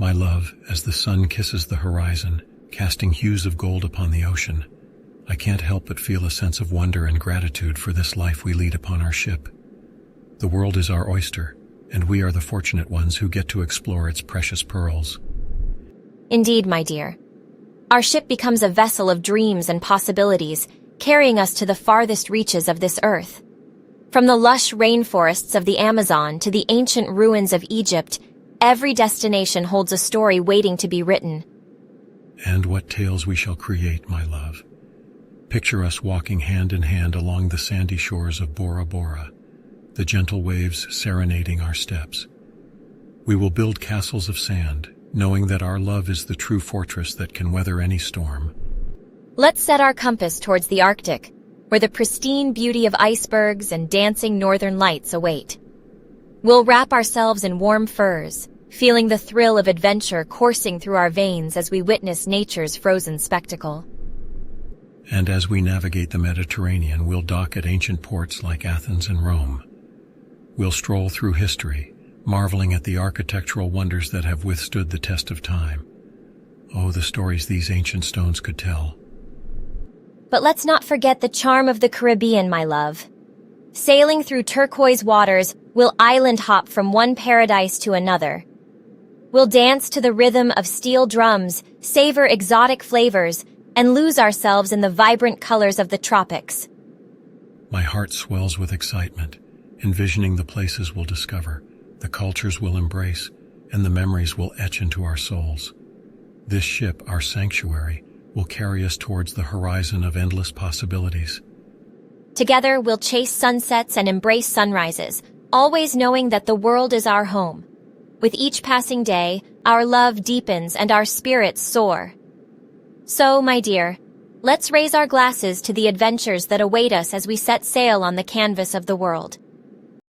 My love, as the sun kisses the horizon, casting hues of gold upon the ocean, I can't help but feel a sense of wonder and gratitude for this life we lead upon our ship. The world is our oyster, and we are the fortunate ones who get to explore its precious pearls. Indeed, my dear. Our ship becomes a vessel of dreams and possibilities, carrying us to the farthest reaches of this earth. From the lush rainforests of the Amazon to the ancient ruins of Egypt, every destination holds a story waiting to be written. And what tales we shall create, my love. Picture us walking hand in hand along the sandy shores of Bora Bora, the gentle waves serenading our steps. We will build castles of sand, knowing that our love is the true fortress that can weather any storm. Let's set our compass towards the Arctic, where the pristine beauty of icebergs and dancing northern lights await. We'll wrap ourselves in warm furs, feeling the thrill of adventure coursing through our veins as we witness nature's frozen spectacle. And as we navigate the Mediterranean, we'll dock at ancient ports like Athens and Rome. We'll stroll through history, marveling at the architectural wonders that have withstood the test of time. Oh, the stories these ancient stones could tell. But let's not forget the charm of the Caribbean, my love. Sailing through turquoise waters, we'll island hop from one paradise to another. We'll dance to the rhythm of steel drums, savor exotic flavors, and lose ourselves in the vibrant colors of the tropics. My heart swells with excitement, envisioning the places we'll discover, the cultures we'll embrace, and the memories we'll etch into our souls. This ship, our sanctuary, will carry us towards the horizon of endless possibilities. Together, we'll chase sunsets and embrace sunrises, always knowing that the world is our home. With each passing day, our love deepens and our spirits soar. So, my dear, let's raise our glasses to the adventures that await us as we set sail on the canvas of the world.